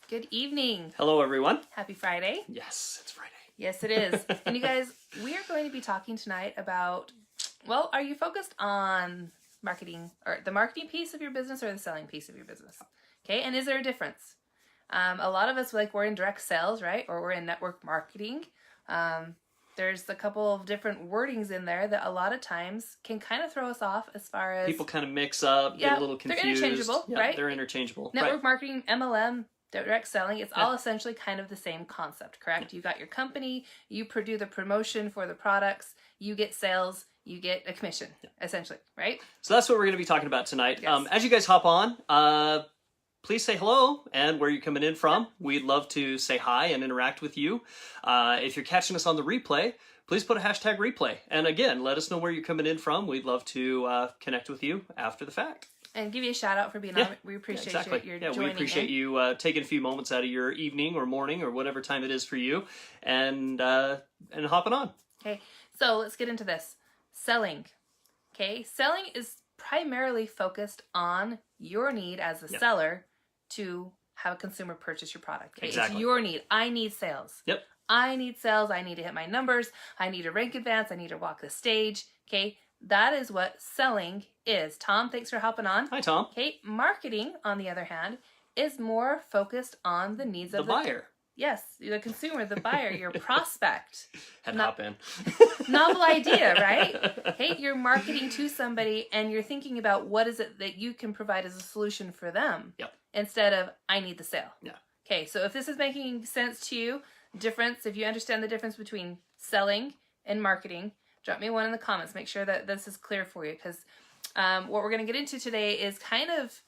Good evening. Hello, everyone. Happy Friday. Yes, it's Friday. Yes, it is. And you guys, we are going to be talking tonight about, well, are you focused on marketing or the marketing piece of your business or the selling piece of your business? Okay, and is there a difference? A lot of us, we're in direct sales, right? Or we're in network marketing. There's a couple of different wordings in there that a lot of times can kind of throw us off as far as... People kind of mix up, get a little confused. They're interchangeable, right? They're interchangeable. Network marketing, MLM, direct selling, it's all essentially kind of the same concept, correct? You got your company, you do the promotion for the products, you get sales, you get a commission, essentially, right? So that's what we're going to be talking about tonight. Yes. As you guys hop on, please say hello and where you're coming in from. We'd love to say hi and interact with you. If you're catching us on the replay, please put a hashtag replay. And again, let us know where you're coming in from. We'd love to connect with you after the fact. And give you a shout out for being on. We appreciate you joining we appreciate in. you taking a few moments out of your evening or morning or whatever time it is for you and hopping on. Okay, so let's get into this. Selling. Okay, selling is primarily focused on your need as a seller to have a consumer purchase your product. Okay? Exactly. It's your need. I need sales. Yep. I need sales. I need to hit my numbers. I need a rank advance. I need to walk the stage. Okay, that is what selling is. Tom, thanks for hopping on. Hi, Tom. Okay, marketing, on the other hand, is more focused on the needs of the buyer. Yes, the consumer, the buyer, your prospect. Had to hop in. Novel idea, right? Hey, you're marketing to somebody and you're thinking about what is it that you can provide as a solution for them. Yep. Instead of, I need the sale. Yeah. Okay, so if this is making sense to you, if you understand the difference between selling and marketing, drop me one in the comments. Make sure that this is clear for you, because what we're going to get into today is kind of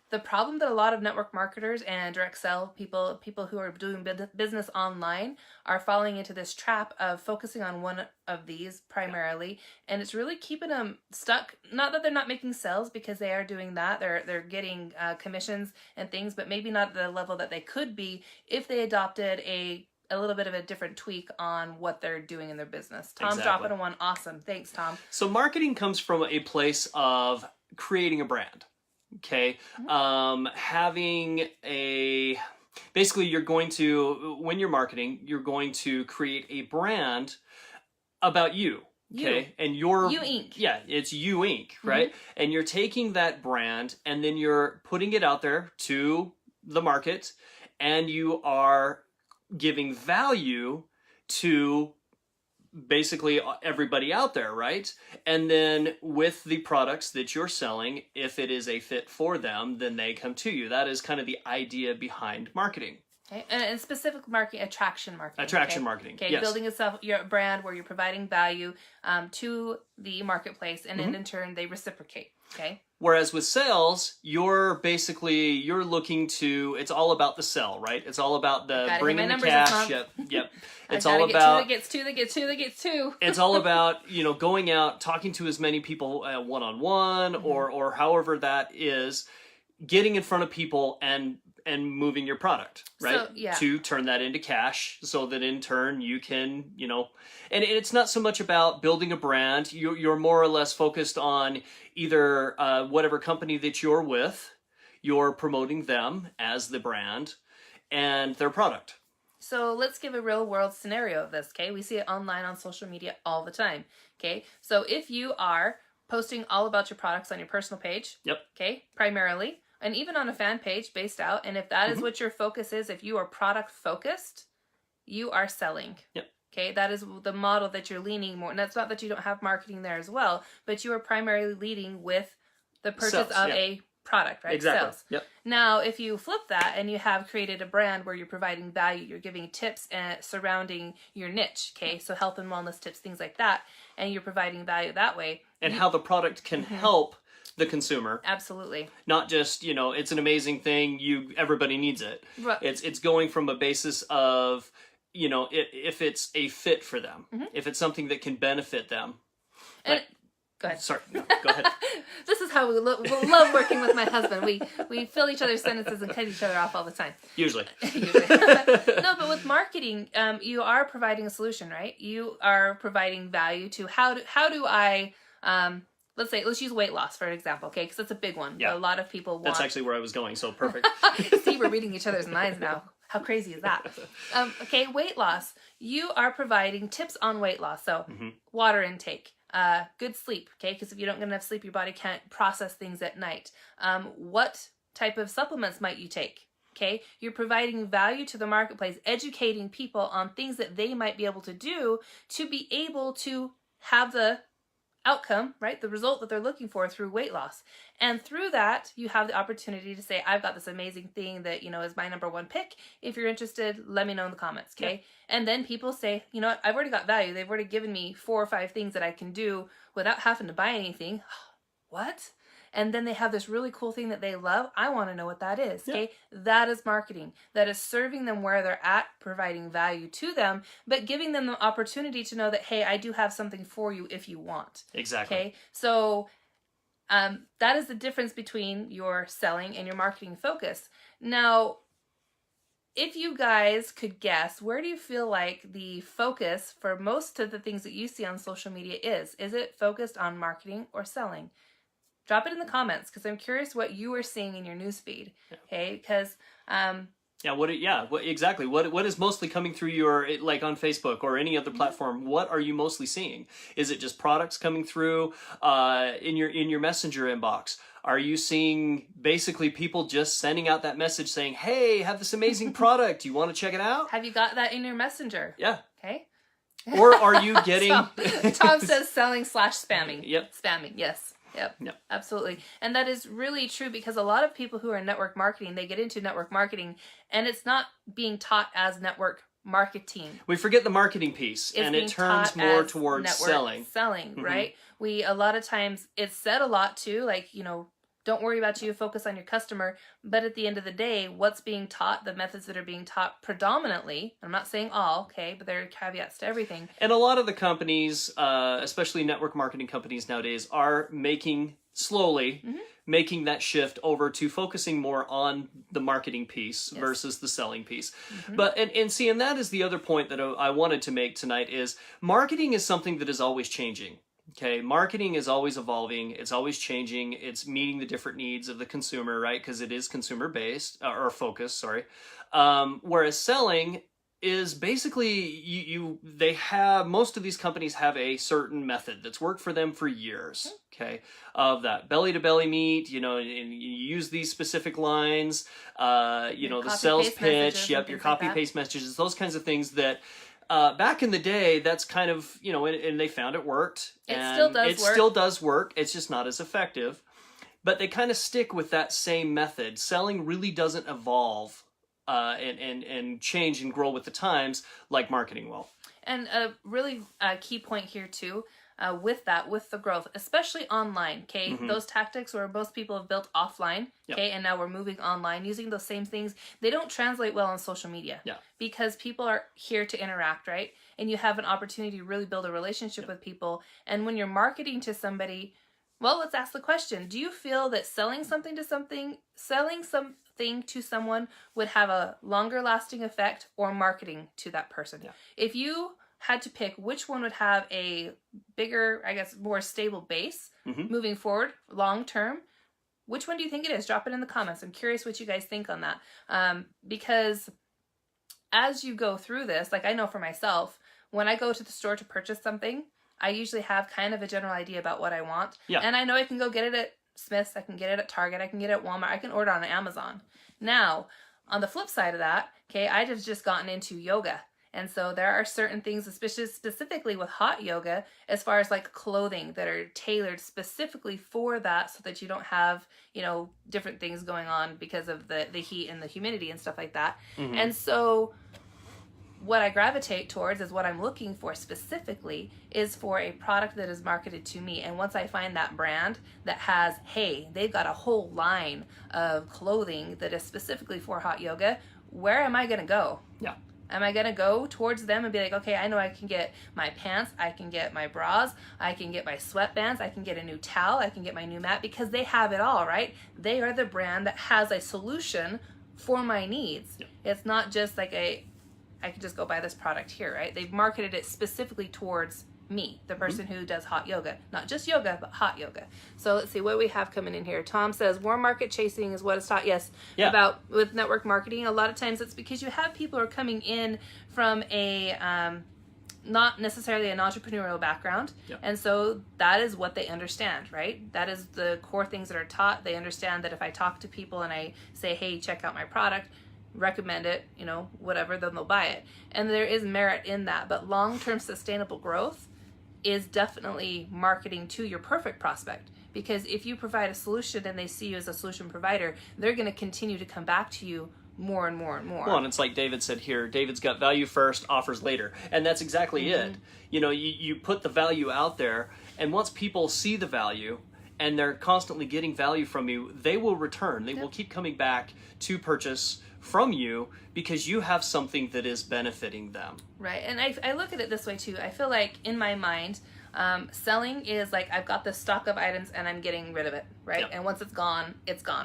the problem that a lot of network marketers and direct sell people who are doing business online are falling into this trap of focusing on one of these primarily, and it's really keeping them stuck. Not that they're not making sales, because they are doing that. They're getting commissions and things, but maybe not at the level that they could be if they adopted a little bit of a different tweak on what they're doing in their business. Tom's dropping a one. Awesome. Thanks, Tom. So marketing comes from a place of creating a brand. Okay. Basically you're going to, when you're marketing, you're going to create a brand about you. Okay. And You Inc. Yeah, it's You Inc. Right. And you're taking that brand and then you're putting it out there to the market, and you are giving value to basically everybody out there, right? And then with the products that you're selling, if it is a fit for them, then they come to you. That is kind of the idea behind marketing. Okay, and specific marketing, attraction marketing. Attraction marketing. Okay, yes. Building your brand where you're providing value to the marketplace, and then in turn they reciprocate. Okay. Whereas with sales, you're looking to, it's all about the sell, right? It's all about the bringing the cash. Yep. It's all about two that gets two. It's all about, going out, talking to as many people one-on-one or however that is, getting in front of people and moving your product, right? So, to turn that into cash, so that in turn you can, and it's not so much about building a brand. You're more or less focused on either whatever company that you're with, you're promoting them as the brand and their product. So let's give a real world scenario of this, okay? We see it online on social media all the time, okay? So if you are posting all about your products on your personal page, okay, primarily, and even on a fan page based out, and if that is what your focus is, if you are product focused, you are selling. Yep. Okay, that is the model that you're leaning more. And that's not that you don't have marketing there as well, but you are primarily leading with the purchase of a product, right? Exactly. Sales. Yep. Now, if you flip that and you have created a brand where you're providing value, you're giving tips surrounding your niche, okay? So health and wellness tips, things like that, and you're providing value that way. And how the product can help the consumer. Absolutely. Not just, it's an amazing thing, everybody needs it. Right. It's going from a basis of, if it's a fit for them, if it's something that can benefit them. And go ahead. Sorry, no, go ahead. This is how we love working with my husband. We fill each other's sentences and cut each other off all the time. Usually. No, but with marketing, you are providing a solution, right? You are providing value to how do I let's use weight loss for an example, okay? Because that's a big one. Yeah. A lot of people want... That's actually where I was going, so perfect. See, we're reading each other's minds now. How crazy is that? Okay, weight loss. You are providing tips on weight loss. So water intake, good sleep, okay? Because if you don't get enough sleep, your body can't process things at night. What type of supplements might you take? Okay, you're providing value to the marketplace, educating people on things that they might be able to do to be able to have the outcome, right? The result that they're looking for through weight loss. And through that, you have the opportunity to say, I've got this amazing thing that, you know, is my number one pick. If you're interested, let me know in the comments, okay? Yeah. And then people say, you know what, I've already got value. They've already given me 4 or 5 things that I can do without having to buy anything. What? And then they have this really cool thing that they love. I want to know what that is, okay? Yeah. That is marketing. That is serving them where they're at, providing value to them, but giving them the opportunity to know that, hey, I do have something for you if you want. Exactly. Okay? So that is the difference between your selling and your marketing focus. Now, if you guys could guess, where do you feel like the focus for most of the things that you see on social media is? Is it focused on marketing or selling? Drop it in the comments because I'm curious what you are seeing in your newsfeed. Okay, because exactly. What is mostly coming through your, like on Facebook or any other platform? What are you mostly seeing? Is it just products coming through in your messenger inbox? Are you seeing basically people just sending out that message saying, "Hey, have this amazing product. You want to check it out?" Have you got that in your messenger? Yeah. Okay. Or are you getting? Tom says selling/spamming. Yep. Spamming. Yes. Yep, absolutely. And that is really true because a lot of people who are in network marketing, they get into network marketing and it's not being taught as network marketing. We forget the marketing piece and it turns more towards selling. Selling, right? A lot of times it's said a lot too, like, you know, don't worry about you, focus on your customer. But at the end of the day, what's being taught, the methods that are being taught predominantly, I'm not saying all, okay, but there are caveats to everything. And a lot of the companies, especially network marketing companies nowadays, are slowly making that shift over to focusing more on the marketing piece versus the selling piece. But, and see, and that is the other point that I wanted to make tonight is marketing is something that is always changing. Okay, marketing is always evolving, it's always changing, it's meeting the different needs of the consumer, right? Because it is consumer based, or focused, sorry. Whereas selling is basically, most of these companies have a certain method that's worked for them for years, okay? Of that belly to belly meet, you know, and you use these specific lines, you know, the sales pitch, your copy paste messages, those kinds of things that back in the day, that's kind of, you know, and they found it worked. It still does work. It's just not as effective. But they kind of stick with that same method. Selling really doesn't evolve and change and grow with the times like marketing will. And a really key point here too, with the growth, especially online, okay? Those tactics where most people have built offline, okay, and now we're moving online, using those same things, they don't translate well on social media. Because people are here to interact, right? And you have an opportunity to really build a relationship with people. And when you're marketing to somebody, well, let's ask the question, do you feel that selling something to someone would have a longer lasting effect or marketing to that person? If you had to pick which one would have a bigger, I guess, more stable base moving forward, long term, which one do you think it is? Drop it in the comments. I'm curious what you guys think on that. Because as you go through this, like I know for myself, when I go to the store to purchase something, I usually have kind of a general idea about what I want. And I know I can go get it at Smith's, I can get it at Target, I can get it at Walmart, I can order on Amazon. Now, on the flip side of that, okay, I have just gotten into yoga. And so there are certain things, especially specifically with hot yoga, as far as like clothing that are tailored specifically for that so that you don't have, you know, different things going on because of the heat and the humidity and stuff like that. And so what I gravitate towards is what I'm looking for specifically is for a product that is marketed to me. And once I find that brand that has, hey, they've got a whole line of clothing that is specifically for hot yoga, where am I going to go? Am I going to go towards them and be like, okay, I know I can get my pants, I can get my bras, I can get my sweatbands, I can get a new towel, I can get my new mat, because they have it all, right? They are the brand that has a solution for my needs. It's not just like I can just go buy this product here, right? They've marketed it specifically towards me, the person who does hot yoga. Not just yoga, but hot yoga. So let's see what we have coming in here. Tom says warm market chasing is what is taught. Yes, about with network marketing. A lot of times it's because you have people who are coming in from a not necessarily an entrepreneurial background. And so that is what they understand, right? That is the core things that are taught. They understand that if I talk to people and I say, hey, check out my product, recommend it, you know, whatever, then they'll buy it. And there is merit in that. But long-term sustainable growth is definitely marketing to your perfect prospect. Because if you provide a solution and they see you as a solution provider, they're going to continue to come back to you more and more and more. Well, and it's like David said here, David's got value first, offers later. And that's exactly it. You know, you put the value out there, and once people see the value and they're constantly getting value from you, they will return. They will keep coming back to purchase from you because you have something that is benefiting them. Right. And I look at it this way too. I feel like in my mind, selling is like I've got this stock of items and I'm getting rid of it, right? And once it's gone,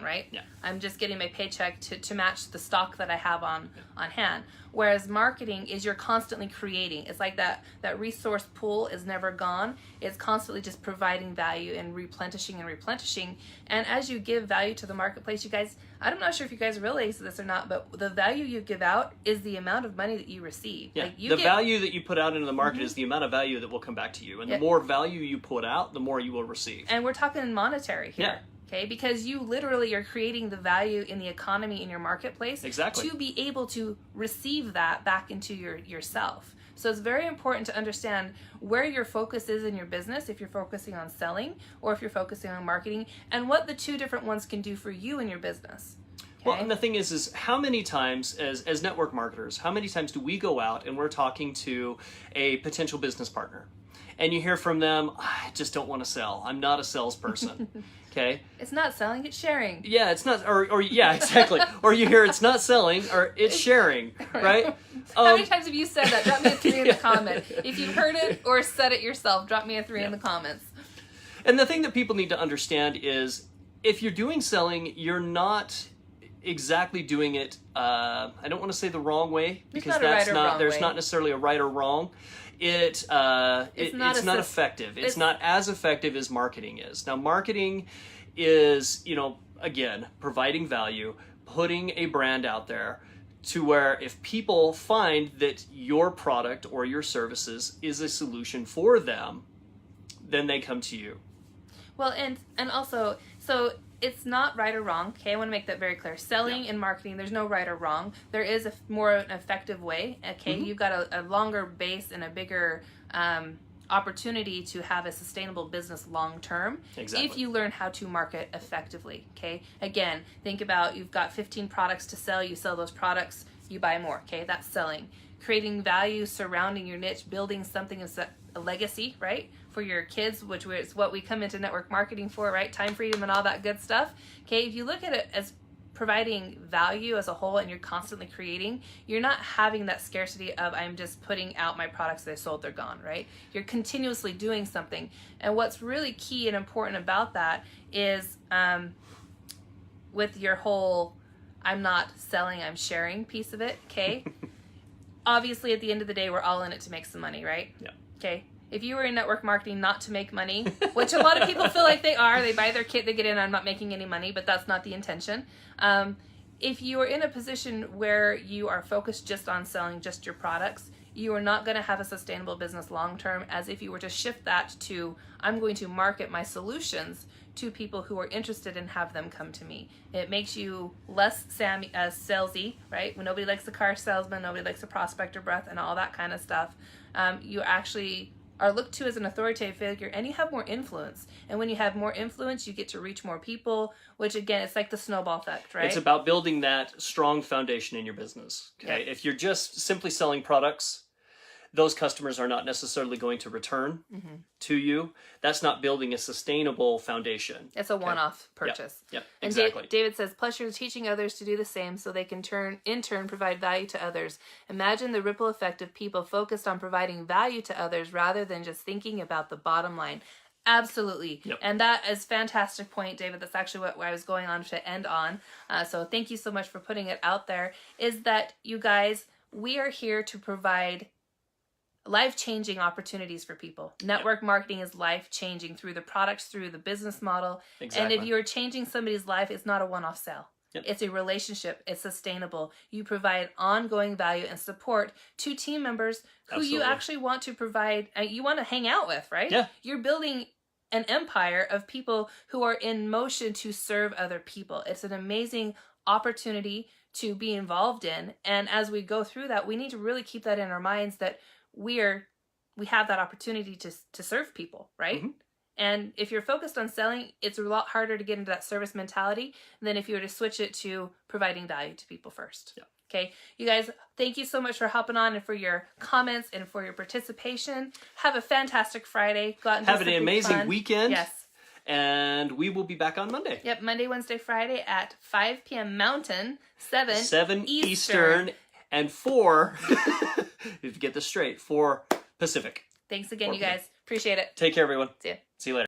right? I'm just getting my paycheck to match the stock that I have on hand. Whereas marketing is you're constantly creating. It's like that resource pool is never gone. It's constantly just providing value and replenishing. And as you give value to the marketplace, you guys, I'm not sure if you guys realize this or not, but the value you give out is the amount of money that you receive. Like the value that you put out into the market is the amount of value that will come back to you. And the more value you put out, the more you will receive. And we're talking monetary here. Okay, because you literally are creating the value in the economy in your marketplace to be able to receive that back into yourself. So it's very important to understand where your focus is in your business, if you're focusing on selling or if you're focusing on marketing, and what the two different ones can do for you in your business. Okay? Well, and the thing is how many times as network marketers, how many times do we go out and we're talking to a potential business partner? And you hear from them, I just don't want to sell. I'm not a salesperson. Okay. It's not selling, it's sharing. Yeah, it's not, or yeah, exactly. Or you hear it's not selling, or it's sharing, right? How many times have you said that? Drop me a 3 in the comment. If you've heard it or said it yourself, drop me a 3 in the comments. And the thing that people need to understand is if you're doing selling, you're not exactly doing it, I don't want to say the wrong way, because there's not necessarily a right or wrong. It's not effective. It's not as effective as marketing is. Now, marketing is, you know, again, providing value, putting a brand out there to where if people find that your product or your services is a solution for them, then they come to you. Well, and also, so it's not right or wrong. Okay, I want to make that very clear. Selling and marketing, there's no right or wrong. There is a more effective way. Okay, you've got a longer base and a bigger opportunity to have a sustainable business long term if you learn how to market effectively. Okay, again, think about you've got 15 products to sell. You sell those products, you buy more. Okay, that's selling. Creating value surrounding your niche, building something as a legacy, right? For your kids, which is what we come into network marketing for, right? Time freedom and all that good stuff. Okay, if you look at it as providing value as a whole and you're constantly creating, you're not having that scarcity of I'm just putting out my products that I sold, they're gone, right? You're continuously doing something. And what's really key and important about that is with your whole I'm not selling, I'm sharing piece of it, okay? Obviously, at the end of the day, we're all in it to make some money, right? Yeah. Okay. If you were in network marketing not to make money, which a lot of people feel like they are, they buy their kit, they get in, I'm not making any money, but that's not the intention. If you are in a position where you are focused just on selling just your products, you are not going to have a sustainable business long term, as if you were to shift that to, I'm going to market my solutions to people who are interested and have them come to me. It makes you less salesy, right? When nobody likes the car salesman, nobody likes the prospector breath and all that kind of stuff. You actually are looked to as an authoritative figure, and you have more influence. And when you have more influence, you get to reach more people, which again, it's like the snowball effect, right? It's about building that strong foundation in your business. Okay, if you're just simply selling products, those customers are not necessarily going to return to you. That's not building a sustainable foundation. It's a one-off purchase. Yep, and exactly. David says, plus you're teaching others to do the same so they can in turn provide value to others. Imagine the ripple effect of people focused on providing value to others rather than just thinking about the bottom line. Absolutely. Yep. And that is a fantastic point, David. That's actually what I was going on to end on. So thank you so much for putting it out there, is that you guys, we are here to provide life-changing opportunities for people. Network marketing is life-changing through the products, through the business model. Exactly. And if you're changing somebody's life, it's not a one-off sale. Yep. It's a relationship. It's sustainable. You provide ongoing value and support to team members who Absolutely. you actually want to provide, you want to hang out with, right? Yeah. You're building an empire of people who are in motion to serve other people. It's an amazing opportunity to be involved in. And as we go through that, we need to really keep that in our minds that we have that opportunity to serve people, right? Mm-hmm. And if you're focused on selling, it's a lot harder to get into that service mentality than if you were to switch it to providing value to people first. Yeah. Okay, you guys, thank you so much for hopping on and for your comments and for your participation. Have a fantastic Friday. Go out and have an amazing fun. weekend. Yes. And we will be back on Monday. Yep, Monday, Wednesday, Friday at 5 p.m. Mountain, 7 Eastern, and 4, if you get this straight, 4 Pacific. Thanks again, you guys. Appreciate it. Take care, everyone. See ya. See you later.